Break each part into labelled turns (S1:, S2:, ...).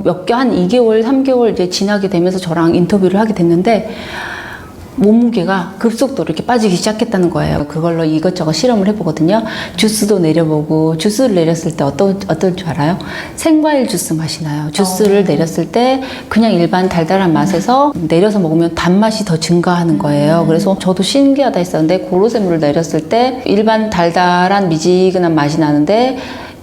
S1: 몇 개, 한 2개월, 3개월 이제 지나게 되면서 저랑 인터뷰를 하게 됐는데, 몸무게가 급속도로 이렇게 빠지기 시작했다는 거예요. 그걸로 이것저것 실험을 해보거든요. 주스도 내려보고, 주스를 내렸을 때 어떨 줄 알아요? 생과일 주스 맛이 나요. 주스를 내렸을 때 그냥 일반 달달한 맛에서 내려서 먹으면 단맛이 더 증가하는 거예요. 그래서 저도 신기하다 했었는데, 고로쇠물을 내렸을 때 일반 달달한 미지근한 맛이 나는데,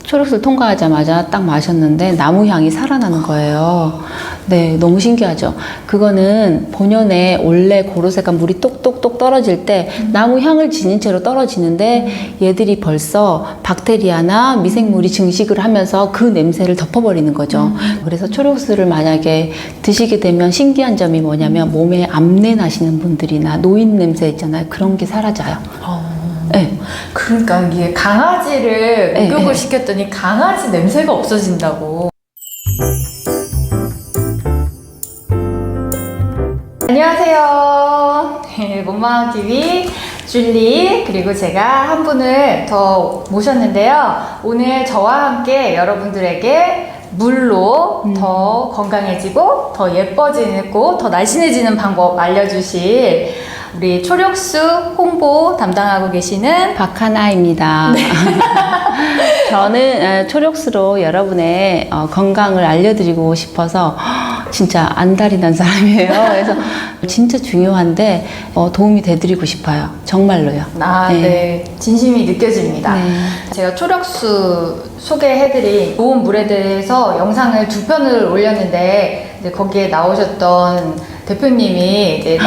S1: 초록수를 통과하자마자 딱 마셨는데 나무 향이 살아나는 거예요. 네, 너무 신기하죠. 그거는 본연의 원래 고로쇠가 물이 똑똑똑 떨어질 때 나무 향을 지닌 채로 떨어지는데 얘들이 벌써 박테리아나 미생물이 증식을 하면서 그 냄새를 덮어버리는 거죠. 그래서 초록수를 만약에 드시게 되면 신기한 점이 뭐냐면 몸에 암내 나시는 분들이나 노인 냄새 있잖아요. 그런 게 사라져요. 네.
S2: 그러니까 이게 강아지를
S1: 네,
S2: 목욕을
S1: 네.
S2: 시켰더니 강아지 냄새가 없어진다고. 안녕하세요. 몸마음TV 줄리, 그리고 제가 한 분을 더 모셨는데요. 오늘 저와 함께 여러분들에게 물로 더 건강해지고 더 예뻐지고 더 날씬해지는 방법 알려주실 우리 초록수 홍보 담당하고 계시는
S1: 박하나입니다. 저는 초록수로 여러분의 건강을 알려드리고 싶어서 진짜 안달이 난 사람이에요. 그래서 진짜 중요한데 도움이 돼드리고 싶어요. 정말로요.
S2: 네. 진심이 느껴집니다.
S1: 네.
S2: 제가 초록수 소개해드린 좋은 물에 대해서 영상을 2편을 올렸는데 이제 거기에 나오셨던 대표님이 이제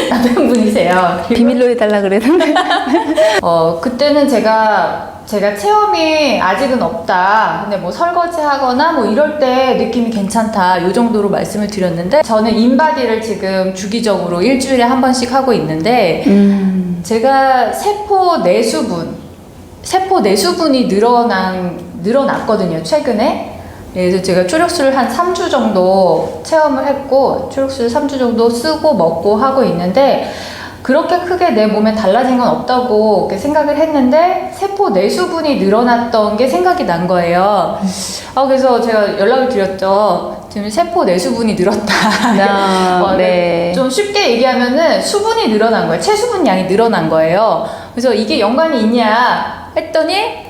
S2: 남편분이세요.
S1: 비밀로 해달라 그랬는데.
S2: 그때는 제가 체험이 아직은 없다. 근데 뭐 설거지 하거나 뭐 이럴 때 느낌이 괜찮다. 요 정도로 말씀을 드렸는데 저는 인바디를 지금 주기적으로 일주일에 한 번씩 하고 있는데 제가 세포 내수분이 늘어났거든요. 최근에. 그래서 제가 초록수를 한 3주 정도 체험을 했고 초록수를 3주 정도 쓰고 먹고 하고 있는데 그렇게 크게 내 몸에 달라진 건 없다고 이렇게 생각을 했는데 세포 내수분이 늘어났던 게 생각이 난 거예요. 그래서 제가 연락을 드렸죠. 지금 세포 내수분이 늘었다.
S1: 네.
S2: 좀 쉽게 얘기하면은 수분이 늘어난 거예요. 체수분 양이 늘어난 거예요. 그래서 이게 연관이 있냐 했더니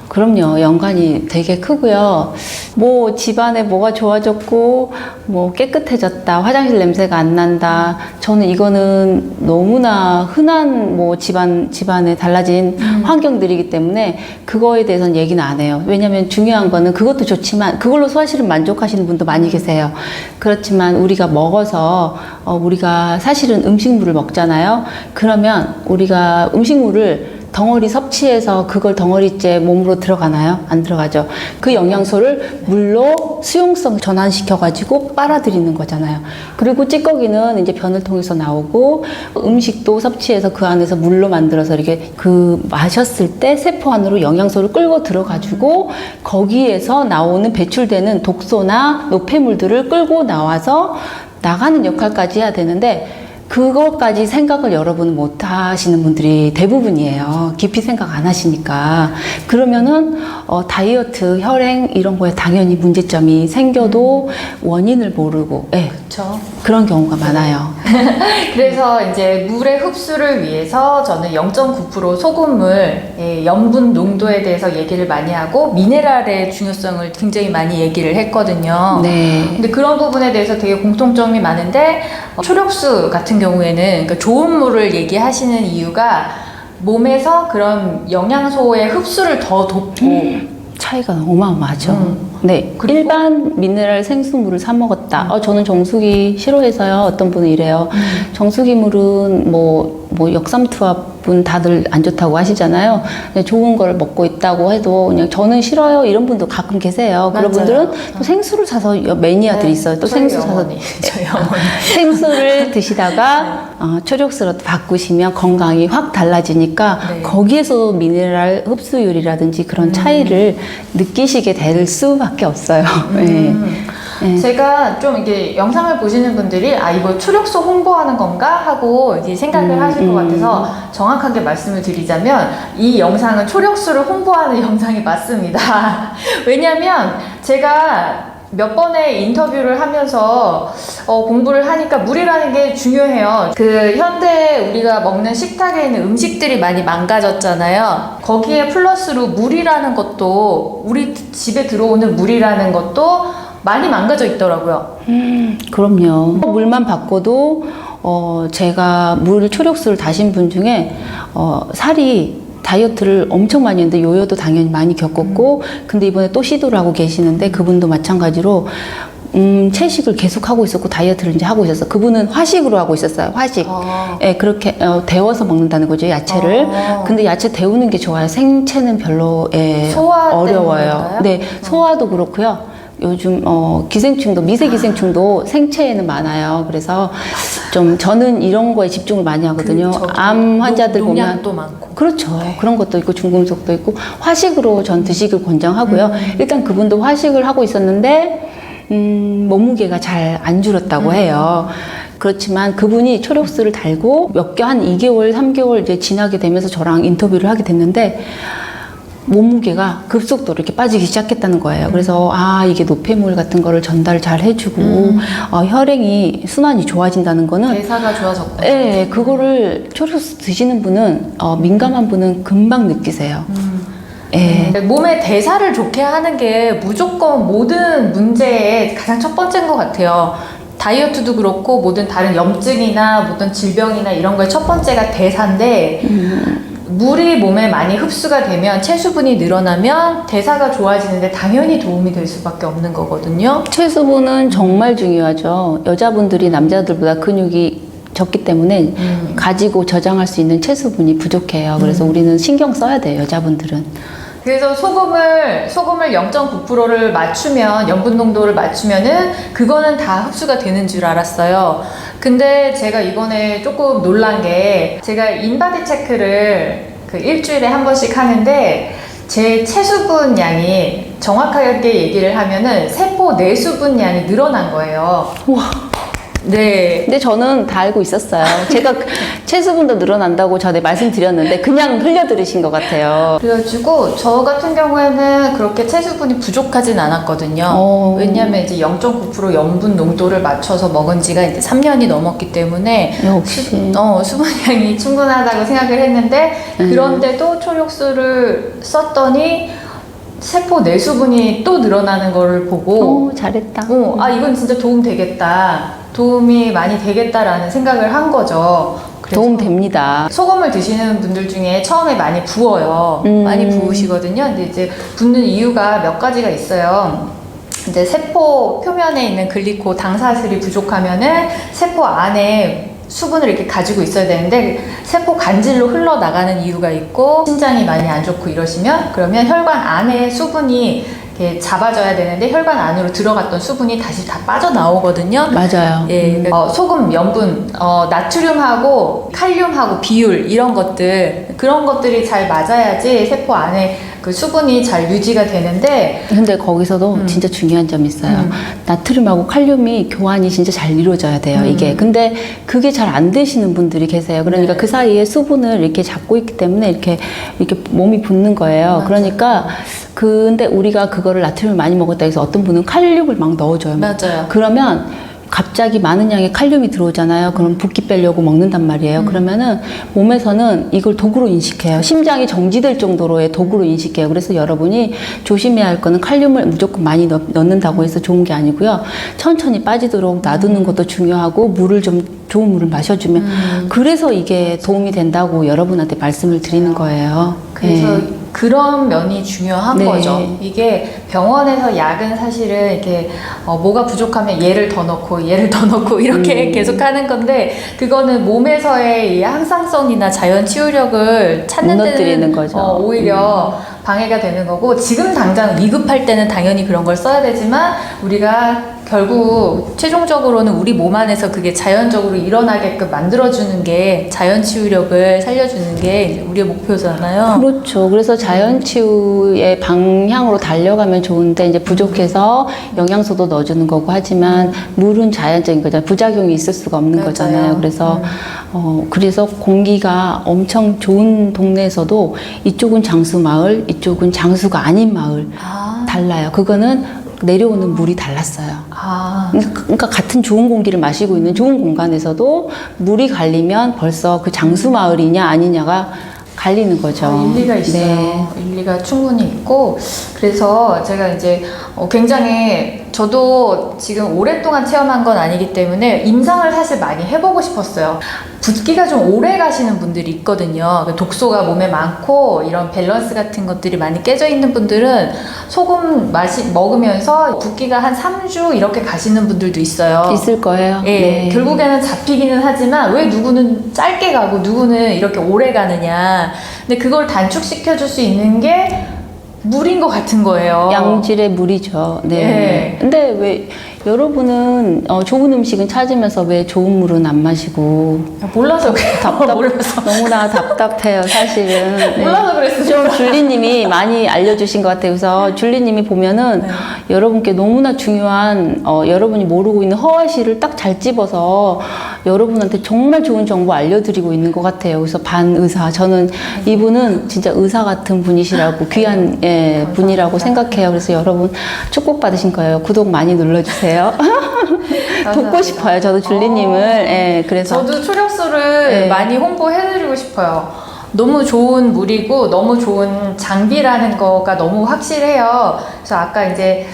S1: 그럼요. 연관이 되게 크고요. 뭐 집안에 뭐가 좋아졌고 뭐 깨끗해졌다. 화장실 냄새가 안 난다. 저는 이거는 너무나 흔한 뭐 집안에 달라진 환경들이기 때문에 그거에 대해서는 얘기는 안 해요. 왜냐면 중요한 거는 그것도 좋지만 그걸로 사실은 만족하시는 분도 많이 계세요. 그렇지만 우리가 먹어서 우리가 사실은 음식물을 먹잖아요. 그러면 우리가 음식물을 덩어리 섭취해서 그걸 덩어리째 몸으로 들어가나요? 안 들어가죠. 그 영양소를 물로 수용성 전환시켜가지고 빨아들이는 거잖아요. 그리고 찌꺼기는 이제 변을 통해서 나오고 음식도 섭취해서 그 안에서 물로 만들어서 이렇게 마셨을 때 세포 안으로 영양소를 끌고 들어가지고 거기에서 나오는 배출되는 독소나 노폐물들을 끌고 나와서 나가는 역할까지 해야 되는데 그것까지 생각을 여러분은 못 하시는 분들이 대부분이에요. 깊이 생각 안 하시니까. 그러면은, 다이어트, 혈행, 이런 거에 당연히 문제점이 생겨도 원인을 모르고,
S2: 그렇죠.
S1: 그런 경우가 많아요.
S2: 그래서 이제 물의 흡수를 위해서 저는 0.9% 소금물 염분 농도에 대해서 얘기를 많이 하고 미네랄의 중요성을 굉장히 많이 얘기를 했거든요.
S1: 네.
S2: 근데 그런 부분에 대해서 되게 공통점이 많은데 초록수 같은 경우에는 그러니까 좋은 물을 얘기하시는 이유가 몸에서 그런 영양소의 흡수를 더 돕고
S1: 차이가 어마어마하죠. 네. 일반 미네랄 생수물을 사 먹었다. 저는 정수기 싫어해서요. 어떤 분은 이래요. 정수기 물은 뭐 역삼투압은 다들 안 좋다고 하시잖아요. 좋은 걸 먹고 있다고 해도 그냥 저는 싫어요. 이런 분도 가끔 계세요. 그런 분들은 또 생수를 사서 매니아들이 있어요. 또 생수 사서
S2: 저희 어머니
S1: 생수를 드시다가 초록수로 바꾸시면 건강이 확 달라지니까
S2: 네.
S1: 거기에서 미네랄 흡수율이라든지 그런 차이를 느끼시게 될 수밖에 없어요. 네. 네.
S2: 제가 좀 이게 영상을 보시는 분들이 이거 초록수 홍보하는 건가 하고 이제 생각을 하실 것 같아서 정확하게 말씀을 드리자면 이 영상은 초록수를 홍보하는 영상이 맞습니다. 왜냐면 제가 몇 번의 인터뷰를 하면서 공부를 하니까 물이라는 게 중요해요. 그 현대 우리가 먹는 식탁에 있는 음식들이 많이 망가졌잖아요. 거기에 플러스로 물이라는 것도, 우리 집에 들어오는 물이라는 것도 많이 망가져 있더라고요.
S1: 그럼요. 물만 바꿔도 제가 초록수를 다신 분 중에 살이 다이어트를 엄청 많이 했는데 요요도 당연히 많이 겪었고 근데 이번에 또 시도를 하고 계시는데 그분도 마찬가지로 채식을 계속 하고 있었고 다이어트를 이제 하고 있었어. 그분은 화식으로 하고 있었어요. 화식. 예, 그렇게 데워서 먹는다는 거죠, 야채를. 근데 야채 데우는 게 좋아요. 생채는 별로
S2: 소화
S1: 어려워요.
S2: 때문인가요?
S1: 네, 소화도 그렇고요. 요즘 기생충도 미세 기생충도 생채에는 많아요. 그래서 좀 저는 이런 거에 집중을 많이 하거든요. 암 환자들 보면
S2: 농약도 많고.
S1: 그렇죠. 그런 것도 있고 중금속도 있고 화식으로 전 드시길 권장하고요. 일단 그분도 화식을 하고 있었는데 몸무게가 잘 안 줄었다고 해요. 그렇지만 그분이 초록수를 달고 한 2개월, 3개월 이제 지나게 되면서 저랑 인터뷰를 하게 됐는데 몸무게가 급속도로 이렇게 빠지기 시작했다는 거예요. 그래서 이게 노폐물 같은 거를 전달을 잘 해주고 혈행이 순환이 좋아진다는 거는
S2: 대사가 좋아졌고.
S1: 네, 그거를 초록수 드시는 분은 민감한 분은 금방 느끼세요. 예.
S2: 몸의 대사를 좋게 하는 게 무조건 모든 문제의 가장 첫 번째인 것 같아요. 다이어트도 그렇고 모든 다른 염증이나 모든 질병이나 이런 거의 첫 번째가 대사인데 물이 몸에 많이 흡수가 되면 체수분이 늘어나면 대사가 좋아지는데 당연히 도움이 될 수밖에 없는 거거든요.
S1: 체수분은 정말 중요하죠. 여자분들이 남자들보다 근육이 적기 때문에 가지고 저장할 수 있는 체수분이 부족해요. 그래서 우리는 신경 써야 돼요, 여자분들은.
S2: 그래서 소금을 0.9%를 맞추면, 염분 농도를 맞추면은 그거는 다 흡수가 되는 줄 알았어요. 근데 제가 이번에 조금 놀란 게, 제가 인바디 체크를 일주일에 한 번씩 하는데 제 체수분 양이 정확하게 얘기를 하면은 세포 내수분 양이 늘어난 거예요.
S1: 우와.
S2: 네.
S1: 근데 저는 다 알고 있었어요. 제가 체수분도 늘어난다고 전에 말씀드렸는데 그냥 흘려들으신 것 같아요.
S2: 그래가지고 저 같은 경우에는 그렇게 체수분이 부족하진 않았거든요. 왜냐하면 이제 0.9% 염분 농도를 맞춰서 먹은 지가 이제 3년이 넘었기 때문에
S1: 역시
S2: 수분량이 충분하다고 생각을 했는데 그런데도 초록수를 썼더니 세포 내수분이 또 늘어나는 거를 보고
S1: 잘했다.
S2: 이건 진짜 도움 되겠다. 도움이 많이 되겠다라는 생각을 한 거죠.
S1: 도움 됩니다.
S2: 소금을 드시는 분들 중에 처음에 많이 부어요. 많이 부으시거든요. 근데 이제 붓는 이유가 몇 가지가 있어요. 이제 세포 표면에 있는 글리코 당사슬이 부족하면은 세포 안에 수분을 이렇게 가지고 있어야 되는데 세포 간질로 흘러나가는 이유가 있고 심장이 많이 안 좋고 이러시면 그러면 혈관 안에 수분이 이렇게 잡아줘야 되는데 혈관 안으로 들어갔던 수분이 다시 다 빠져나오거든요.
S1: 맞아요.
S2: 예, 소금, 염분, 나트륨하고 칼륨하고 비율 이런 것들 그런 것들이 잘 맞아야지 세포 안에 그 수분이 잘 유지가 되는데
S1: 근데 거기서도 진짜 중요한 점이 있어요. 나트륨하고 칼륨이 교환이 진짜 잘 이루어져야 돼요, 이게. 근데 그게 잘 안 되시는 분들이 계세요. 그러니까 그 사이에 수분을 이렇게 잡고 있기 때문에 이렇게 몸이 붓는 거예요.
S2: 맞아요.
S1: 그러니까 근데 우리가 그거를 나트륨을 많이 먹었다 해서 어떤 분은 칼륨을 막 넣어줘요.
S2: 맞아요.
S1: 그러면 갑자기 많은 양의 칼륨이 들어오잖아요. 그럼 붓기 빼려고 먹는단 말이에요. 그러면은 몸에서는 이걸 독으로 인식해요. 심장이 정지될 정도로의 독으로 인식해요. 그래서 여러분이 조심해야 할 거는 칼륨을 무조건 많이 넣는다고 해서 좋은 게 아니고요. 천천히 빠지도록 놔두는 것도 중요하고 물을 좀 좋은 물을 마셔주면 그래서 이게 도움이 된다고 여러분한테 말씀을 드리는 거예요.
S2: 그래서
S1: 네.
S2: 그런 면이 중요한
S1: 네.
S2: 거죠. 이게 병원에서 약은 사실은 이렇게 뭐가 부족하면 얘를 더 넣고 얘를 더 넣고 이렇게 계속 하는 건데 그거는 몸에서의 이 항상성이나 자연 치유력을 찾는
S1: 무너뜨리는
S2: 데는
S1: 거죠.
S2: 오히려 방해가 되는 거고 지금 당장 위급할 때는 당연히 그런 걸 써야 되지만 우리가 결국 최종적으로는 우리 몸 안에서 그게 자연적으로 일어나게끔 만들어주는 게 자연 치유력을 살려주는 게 이제 우리의 목표잖아요.
S1: 그렇죠. 그래서 자연 치유의 방향으로 달려가면 좋은데 이제 부족해서 영양소도 넣어주는 거고 하지만 물은 자연적인 거잖아요. 부작용이 있을 수가 없는
S2: 맞아요.
S1: 거잖아요. 그래서 그래서 공기가 엄청 좋은 동네에서도 이쪽은 장수 마을, 이쪽은 장수가 아닌 마을 달라요. 그거는 내려오는 물이 달랐어요.
S2: 아,
S1: 그러니까 같은 좋은 공기를 마시고 있는 좋은 공간에서도 물이 갈리면 벌써 그 장수 마을이냐 아니냐가 갈리는 거죠.
S2: 일리가 있어요.
S1: 네.
S2: 일리가 충분히 있고, 그래서 제가 이제 굉장히 저도 지금 오랫동안 체험한 건 아니기 때문에 임상을 사실 많이 해보고 싶었어요. 붓기가 좀 오래 가시는 분들이 있거든요. 독소가 몸에 많고 이런 밸런스 같은 것들이 많이 깨져 있는 분들은 소금 먹으면서 붓기가 한 3주 이렇게 가시는 분들도 있어요.
S1: 있을 거예요.
S2: 예,
S1: 네.
S2: 결국에는 잡히기는 하지만 왜 누구는 짧게 가고 누구는 이렇게 오래 가느냐. 근데 그걸 단축시켜 줄 수 있는 게 물인 것 같은 거예요.
S1: 양질의 물이죠. 네.
S2: 네.
S1: 근데 왜 여러분은 좋은 음식은 찾으면서 왜 좋은 물은 안 마시고
S2: 몰라서 그래요. 몰라서.
S1: 너무나 답답해요, 사실은. 네.
S2: 몰라서 그랬어요.
S1: 좀 줄리님이 많이 알려주신 것 같아요. 그래서 줄리님이 보면은
S2: 네.
S1: 여러분께 너무나 중요한 여러분이 모르고 있는 허화시를 딱 잘 집어서 여러분한테 정말 좋은 정보 알려드리고 있는 것 같아요. 그래서 반의사. 저는 이분은 진짜 의사 같은 분이시라고 귀한 분이라고 생각해요. 그래서 여러분 축복받으신 거예요. 구독 많이 눌러주세요. 돕고 싶어요. 저도 줄리님을. 예, 그래서.
S2: 저도 초력수를
S1: 네.
S2: 많이 홍보해드리고 싶어요. 너무 좋은 물이고 너무 좋은 장비라는 거가 너무 확실해요. 그래서 아까 이제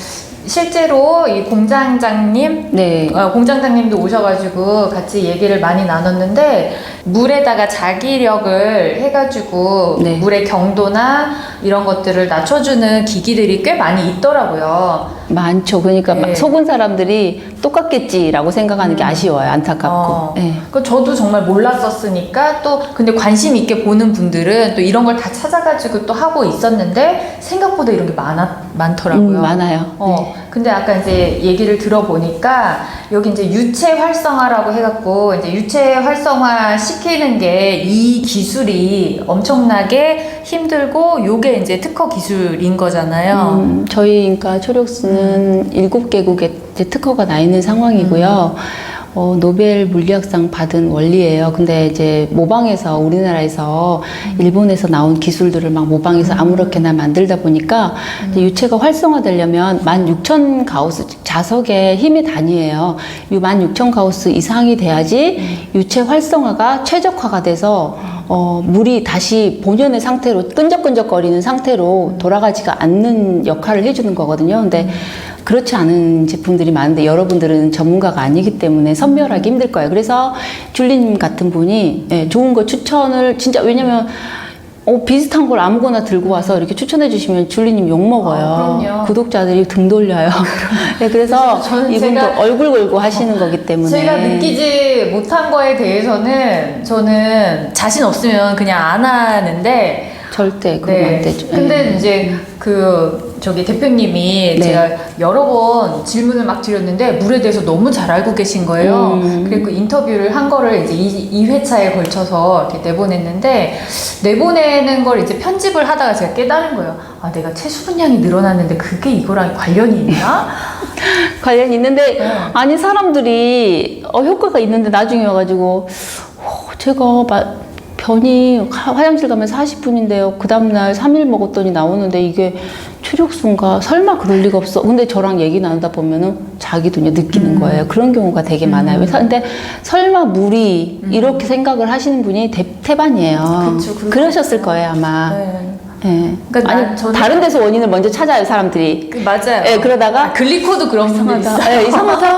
S2: 실제로 이 공장장님,
S1: 네.
S2: 공장장님도 오셔가지고 같이 얘기를 많이 나눴는데 물에다가 자기력을 해가지고
S1: 네.
S2: 물의 경도나 이런 것들을 낮춰주는 기기들이 꽤 많이 있더라고요.
S1: 많죠. 그러니까
S2: 네.
S1: 속은 사람들이 똑같겠지라고 생각하는 게 아쉬워요. 안타깝고. 네.
S2: 그 저도 정말 몰랐었으니까 또 근데 관심 있게 보는 분들은 또 이런 걸 다 찾아가지고 또 하고 있었는데 생각보다 이런 게 많더라고요.
S1: 많아요. 네.
S2: 근데 아까 이제 얘기를 들어보니까 여기 이제 유체 활성화라고 해갖고 이제 유체 활성화 시키는 게 이 기술이 엄청나게 힘들고 요게 이제 특허 기술인 거잖아요.
S1: 저희 그러니까 초력수는 7개국에 이제 특허가 나 있는 상황이고요. 노벨 물리학상 받은 원리예요. 근데 이제 모방해서 우리나라에서 일본에서 나온 기술들을 막 모방해서 아무렇게나 만들다 보니까 이제 유체가 활성화되려면 16,000 가우스 자석의 힘의 단위예요. 이 16,000 가우스 이상이 돼야지 유체 활성화가 최적화가 돼서 물이 다시 본연의 상태로 끈적끈적거리는 상태로 돌아가지가 않는 역할을 해주는 거거든요. 근데 그렇지 않은 제품들이 많은데 여러분들은 전문가가 아니기 때문에 선별하기 힘들 거예요. 그래서 줄리님 같은 분이 좋은 거 추천을 진짜 왜냐면 비슷한 걸 아무거나 들고 와서 이렇게 추천해 주시면 줄리님 욕먹어요.
S2: 그럼요.
S1: 구독자들이 등 돌려요. 네, 그래서
S2: 저는
S1: 이분도
S2: 제가
S1: 얼굴 걸고 하시는 거기 때문에
S2: 제가 느끼지 못한 거에 대해서는 저는 자신 없으면 그냥 안 하는데
S1: 절대 그러면 안 되죠.
S2: 근데 이제 저기 대표님이
S1: 네.
S2: 제가 여러 번 질문을 막 드렸는데 물에 대해서 너무 잘 알고 계신 거예요. 그리고 인터뷰를 한 거를 이제 2회차에 걸쳐서 이렇게 내보냈는데 내보내는 걸 이제 편집을 하다가 제가 깨달은 거예요. 아, 내가 체수분량이 늘어났는데 그게 이거랑 관련이 있나?
S1: 관련이 있는데 아니 사람들이 효과가 있는데 나중에 와가지고 제가 변이 화장실 가면 40분인데요. 그 다음날 3일 먹었더니 나오는데 이게 초력순가 설마 그럴 리가 없어. 근데 저랑 얘기 나누다 보면은 자기도 이제 느끼는 거예요. 그런 경우가 되게 많아요. 근데 설마 물이 이렇게 생각을 하시는 분이 태반이에요.
S2: 그쵸,
S1: 그러셨을 거예요 아마.
S2: 네.
S1: 네.
S2: 그러니까
S1: 아니
S2: 저는
S1: 다른 데서 원인을 먼저 찾아요 사람들이.
S2: 맞아요.
S1: 네, 그러다가
S2: 글리코도 그런 분들 있어요.
S1: 네, 이상하다.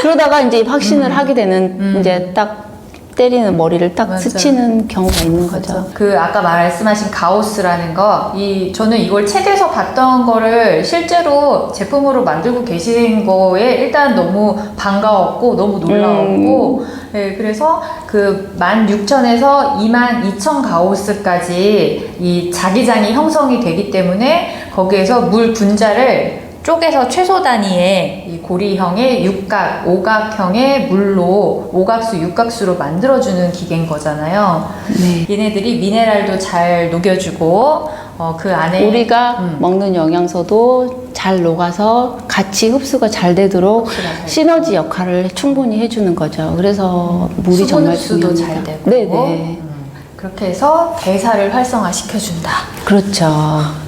S1: 그러다가 이제 확신을 하게 되는 이제 딱 때리는 머리를 딱
S2: 맞아요.
S1: 스치는 경우가 있는 거죠.
S2: 아까 말씀하신 가우스라는 거, 저는 이걸 책에서 봤던 거를 실제로 제품으로 만들고 계신 거에 일단 너무 반가웠고, 너무 놀라웠고, 네, 그래서 16,000에서 22,000 가우스까지 이 자기장이 형성이 되기 때문에 거기에서 물 분자를 쪼개서 최소 단위의 이 고리형의 육각, 오각형의 물로 오각수, 육각수로 만들어주는 기계인 거잖아요.
S1: 네.
S2: 얘네들이 미네랄도 잘 녹여주고 그 안에
S1: 우리가 먹는 영양소도 잘 녹아서 같이 흡수가 잘 되도록
S2: 흡수가 잘
S1: 시너지 역할을 충분히 해주는 거죠. 그래서 물이
S2: 수분
S1: 정말
S2: 흡수도
S1: 중요합니다.
S2: 잘 되고
S1: 네네.
S2: 그렇게 해서 대사를 활성화시켜준다.
S1: 그렇죠.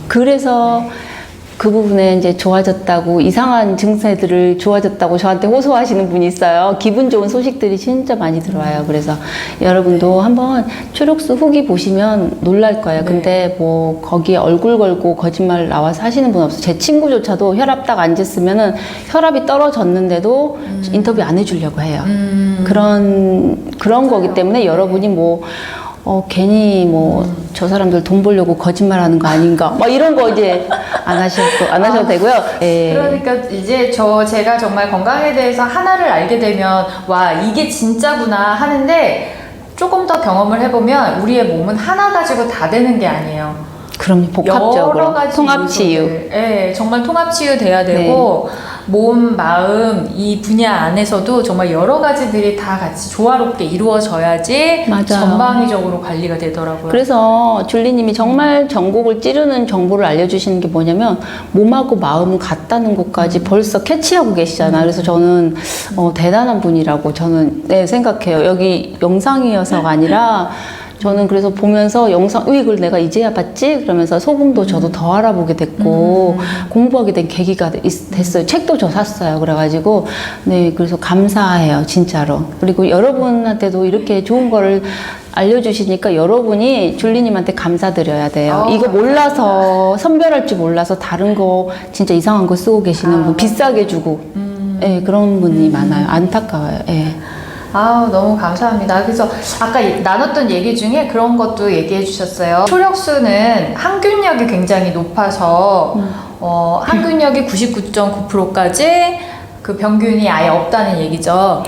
S1: 그래서 그 부분에 이제 좋아졌다고, 이상한 증세들을 좋아졌다고 저한테 호소하시는 분이 있어요. 기분 좋은 소식들이 진짜 많이 들어와요. 그래서 여러분도 한번 초록수 후기 보시면 놀랄 거예요.
S2: 네.
S1: 근데 뭐 거기에 얼굴 걸고 거짓말 나와서 하시는 분 없어요. 제 친구조차도 혈압 딱 앉았으면은 혈압이 떨어졌는데도 인터뷰 안 해주려고 해요. 그런 거기 때문에 여러분이 뭐 괜히 뭐 저 사람들 돈 벌려고 거짓말 하는 거 아닌가 막 이런 거 이제 안 하셔도 되고요. 예.
S2: 그러니까 이제 제가 정말 건강에 대해서 하나를 알게 되면 와 이게 진짜구나 하는데 조금 더 경험을 해보면 우리의 몸은 하나 가지고 다 되는 게 아니에요.
S1: 그럼 복합적으로
S2: 여러 가지
S1: 통합치유.
S2: 요소들. 네, 정말 통합치유 돼야 되고 몸, 마음 이 분야 안에서도 정말 여러 가지들이 다 같이 조화롭게 이루어져야지
S1: 맞아요.
S2: 전방위적으로 관리가 되더라고요.
S1: 그래서 줄리님이 정말 전곡을 찌르는 정보를 알려주시는 게 뭐냐면 몸하고 마음은 같다는 것까지 벌써 캐치하고 계시잖아요. 그래서 저는 대단한 분이라고 저는 생각해요. 여기 영상이어서가 아니라 저는 그래서 보면서 영상, 이걸 내가 이제야 봤지? 그러면서 소금도 저도 더 알아보게 됐고, 공부하게 된 계기가 됐어요. 책도 저 샀어요. 그래가지고, 네, 그래서 감사해요. 진짜로. 그리고 여러분한테도 이렇게 좋은 거를 알려주시니까 여러분이 줄리님한테 감사드려야 돼요. 이거 몰라서, 선별할 줄 몰라서 다른 거, 진짜 이상한 거 쓰고 계시는 분, 비싸게 주고, 네, 그런 분이 많아요. 안타까워요. 네.
S2: 아우 너무 감사합니다. 그래서 아까 나눴던 얘기 중에 그런 것도 얘기해 주셨어요. 초력수는 항균력이 굉장히 높아서 항균력이 99.9%까지 그 병균이 아예 없다는 얘기죠.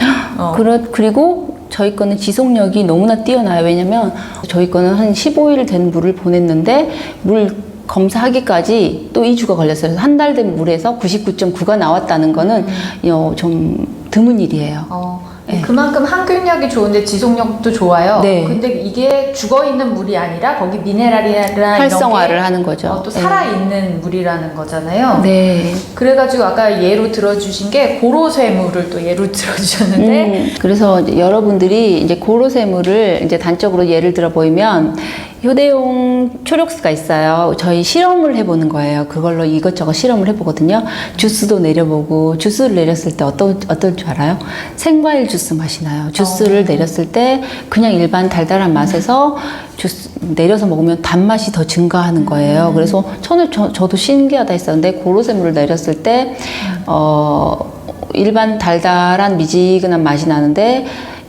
S1: 그리고 저희 거는 지속력이 너무나 뛰어나요. 왜냐면 저희 거는 한 15일 된 물을 보냈는데 물 검사하기까지 또 2주가 걸렸어요. 그래서 한 달 된 물에서 99.9가 나왔다는 거는 좀 드문 일이에요. 네.
S2: 그만큼 항균력이 좋은데 지속력도 좋아요.
S1: 네.
S2: 근데 이게 죽어있는 물이 아니라 거기 미네랄이나
S1: 활성화를
S2: 이런 게
S1: 하는 거죠.
S2: 또 살아있는 물이라는 거잖아요.
S1: 네.
S2: 그래가지고 아까 예로 들어주신 게 고로쇠물을 또 예로 들어주셨는데
S1: 그래서 이제 여러분들이 이제 고로쇠물을 이제 단적으로 예를 들어 보이면 효대용 초록수가 있어요. 저희 실험을 해보는 거예요. 그걸로 이것저것 실험을 해보거든요. 주스도 내려보고, 주스를 내렸을 때 어떨 줄 알아요? 생과일 주스 맛이 나요. 주스를 내렸을 때 그냥 일반 달달한 맛에서 주스 내려서 먹으면 단맛이 더 증가하는 거예요. 그래서 저도 신기하다 했었는데, 고로쇠물을 내렸을 때, 일반 달달한 미지근한 맛이 나는데,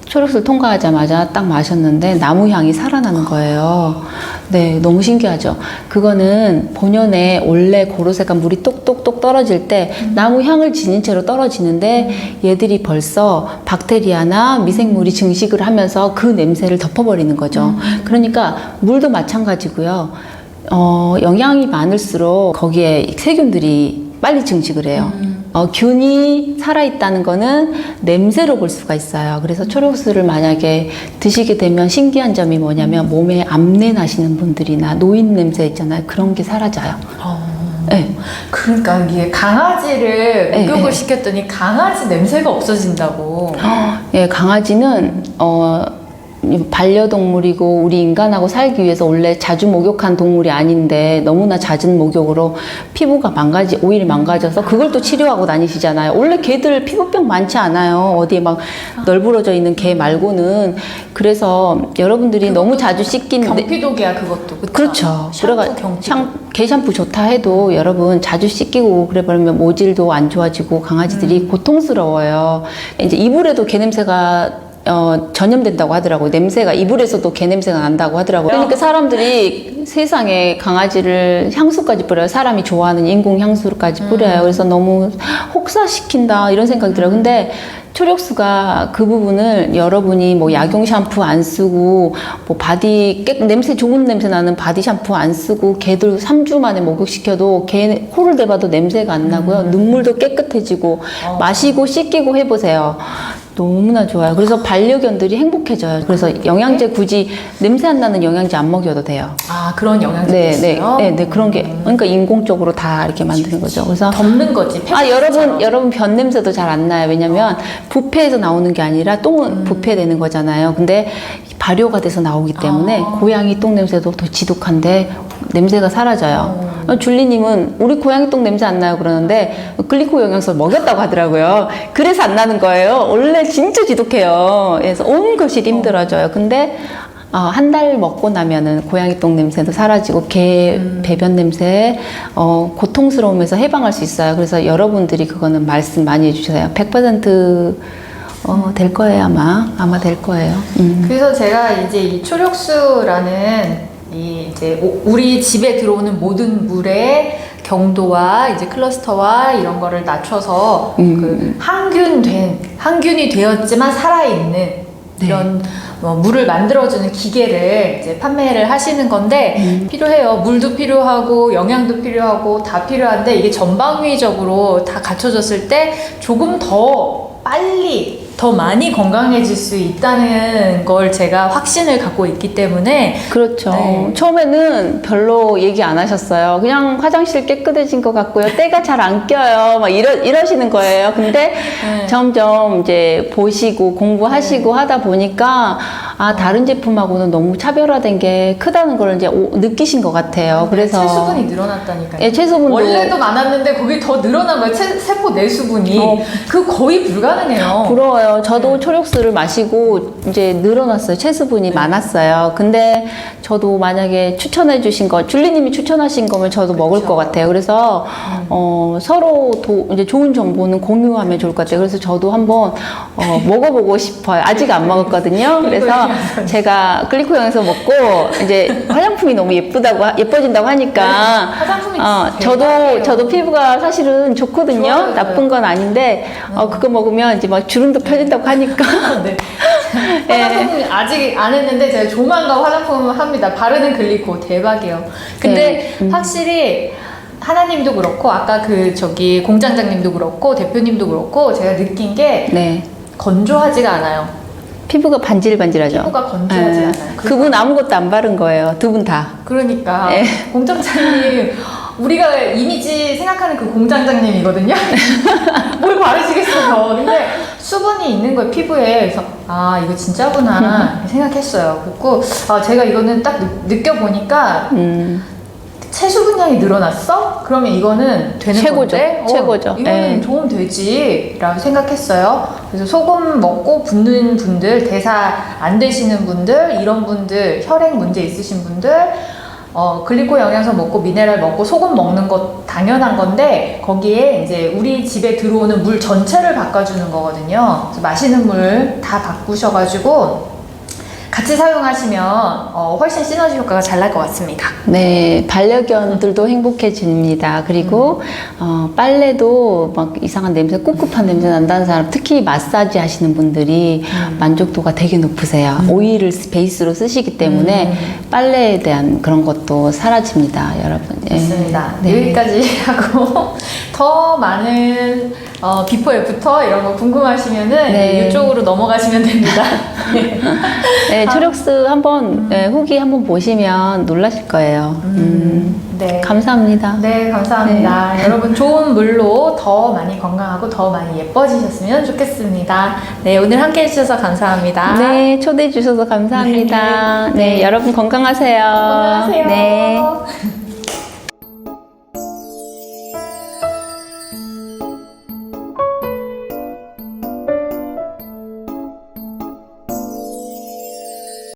S1: 초록수를 통과하자마자 딱 마셨는데 나무 향이 살아나는 거예요. 네, 너무 신기하죠. 그거는 본연의 원래 고로쇠가 물이 똑똑똑 떨어질 때 나무 향을 지닌 채로 떨어지는데 얘들이 벌써 박테리아나 미생물이 증식을 하면서 그 냄새를 덮어버리는 거죠. 그러니까 물도 마찬가지고요. 영양이 많을수록 거기에 세균들이 빨리 증식을 해요. 균이 살아있다는 거는 냄새로 볼 수가 있어요. 그래서 초록수를 만약에 드시게 되면 신기한 점이 뭐냐면 몸에 암내 나시는 분들이나 노인 냄새 있잖아요. 그런 게 사라져요. 네.
S2: 그러니까 이게 강아지를 목욕을 시켰더니 강아지 냄새가 없어진다고.
S1: 예, 강아지는 반려동물이고 우리 인간하고 살기 위해서 원래 자주 목욕한 동물이 아닌데 너무나 잦은 목욕으로 피부가 오히려 망가져서 그걸 또 치료하고 다니시잖아요. 원래 개들 피부병 많지 않아요. 어디에 막 널브러져 있는 개 말고는. 그래서 여러분들이 너무 자주 씻기는데
S2: 경피독이야 그것도. 그쵸?
S1: 그렇죠.
S2: 샴푸 경피독.
S1: 개 샴푸 좋다 해도 여러분 자주 씻기고 그래 버리면 모질도 안 좋아지고 강아지들이 고통스러워요. 이제 이불에도 개 냄새가 전염된다고 하더라고요. 냄새가 이불에서도 개 냄새가 난다고 하더라고요. 그러니까 사람들이 세상에 강아지를 향수까지 뿌려요. 사람이 좋아하는 인공 향수까지 뿌려요. 그래서 너무 혹사시킨다 이런 생각이 들어요. 근데 초록수가 그 부분을 여러분이 뭐 약용 샴푸 안 쓰고 뭐 냄새 좋은 냄새 나는 바디 샴푸 안 쓰고 개들 3주 만에 목욕시켜도 개 코를 대봐도 냄새가 안 나고요. 눈물도 깨끗해지고 마시고 씻기고 해보세요. 너무나 좋아요. 그래서 반려견들이 행복해져요. 그래서 영양제 굳이 냄새 안 나는 영양제 안 먹여도 돼요.
S2: 아 그런 영양제도 있어요?
S1: 네, 그런 게 그러니까 인공적으로 다 이렇게 만드는 거죠. 그래서
S2: 덮는 거지.
S1: 여러분 변 냄새도 잘 안 나요. 왜냐면 부패에서 나오는 게 아니라 똥은 부패되는 거잖아요. 근데 발효가 돼서 나오기 때문에 고양이 똥 냄새도 더 지독한데 냄새가 사라져요. 줄리님은 우리 고양이똥 냄새 안 나요 그러는데 글리코 영양소 먹였다고 하더라고요. 그래서 안 나는 거예요. 원래 진짜 지독해요. 그래서 온 거실이 힘들어져요. 근데 한 달 먹고 나면은 고양이똥 냄새도 사라지고 개 배변 냄새 고통스러움에서 해방할 수 있어요. 그래서 여러분들이 그거는 말씀 많이 해주세요. 100% 될 거예요 아마 될 거예요.
S2: 그래서 제가 이제 이 초록수라는 이제 우리 집에 들어오는 모든 물의 경도와 이제 클러스터와 이런 거를 낮춰서 그 항균이 되었지만 살아있는 이런 물을 만들어주는 기계를 이제 판매를 하시는 건데 필요해요. 물도 필요하고 영양도 필요하고 다 필요한데 이게 전방위적으로 다 갖춰졌을 때 조금 더 빨리 더 많이 건강해질 수 있다는 걸 제가 확신을 갖고 있기 때문에
S1: 그렇죠.
S2: 네.
S1: 처음에는 별로 얘기 안 하셨어요. 그냥 화장실 깨끗해진 것 같고요. 때가 잘 안 껴요. 막 이러시는 거예요. 근데 점점 이제 보시고 공부하시고 하다 보니까 다른 제품하고는 너무 차별화된 게 크다는 걸 이제 느끼신 것 같아요. 그래서
S2: 체수분이 늘어났다니까요.
S1: 예, 체수분도
S2: 원래도 많았는데 거기 더 늘어난 거예요. 세포 내수분이 그 거의 불가능해요.
S1: 부러워요. 저도 초록수를 마시고 이제 늘어났어요. 체수분이 많았어요. 근데 저도 만약에 추천해 주신 거, 줄리님이 추천하신 거면 저도 먹을 것 같아요. 그래서 서로 이제 좋은 정보는 공유하면 좋을 것 같아요. 그래서 저도 한번 먹어보고 싶어요. 아직 안 먹었거든요. 그래서 제가 글리코 영양소 먹고 이제 화장품이 너무 예뻐진다고 하니까
S2: 화장품이
S1: 저도 피부가 사실은 좋거든요.
S2: 좋아요,
S1: 나쁜 건 아닌데 그거 먹으면 이제 막 주름도 펴진다고 하니까
S2: 네. 화장품 아직 안 했는데 제가 조만간 화장품 합니다. 바르는 글리코 대박이에요. 근데 확실히 하나님도 그렇고 아까 공장장님도 그렇고 대표님도 그렇고 제가 느낀 게 건조하지가 않아요.
S1: 피부가 반질반질하죠.
S2: 피부가 건조하지 않아요.
S1: 그분 아무것도 안 바른 거예요. 두 분 다.
S2: 그러니까 공장장님 우리가 이미지 생각하는 그 공장장님이거든요. 뭘 바르시겠어요. 근데 수분이 있는 거예요, 피부에. 그래서 이거 진짜구나 생각했어요. 그리고 제가 이거는 딱 느껴보니까 체수분량이 늘어났어? 그러면 이거는 되는
S1: 최고죠.
S2: 건데
S1: 최고죠.
S2: 이거는 도움 되지 라고 생각했어요. 그래서 소금 먹고 붓는 분들, 대사 안 되시는 분들, 이런 분들, 혈액 문제 있으신 분들 글리코 영양소 먹고 미네랄 먹고 소금 먹는 것 당연한 건데 거기에 이제 우리 집에 들어오는 물 전체를 바꿔주는 거거든요. 그래서 마시는 물 다 바꾸셔가지고 같이 사용하시면 훨씬 시너지 효과가 잘 날 것 같습니다.
S1: 네, 반려견들도 행복해집니다. 그리고 빨래도 막 이상한 냄새, 꿉꿉한 냄새 난다는 사람, 특히 마사지 하시는 분들이 만족도가 되게 높으세요. 오일을 베이스로 쓰시기 때문에 빨래에 대한 그런 것도 사라집니다, 여러분.
S2: 맞습니다.
S1: 네.
S2: 여기까지 하고 더 많은 비포 애프터 이런 거 궁금하시면은 이쪽으로 넘어가시면 됩니다.
S1: 네, 초록수 한번 후기 한번 보시면 놀라실 거예요.
S2: 네.
S1: 감사합니다.
S2: 네, 감사합니다. 여러분 좋은 물로 더 많이 건강하고 더 많이 예뻐지셨으면 좋겠습니다. 네, 오늘 함께 해주셔서 감사합니다.
S1: 네, 초대해 주셔서 감사합니다. 네, 여러분 건강하세요.
S2: 건강하세요.
S1: 네.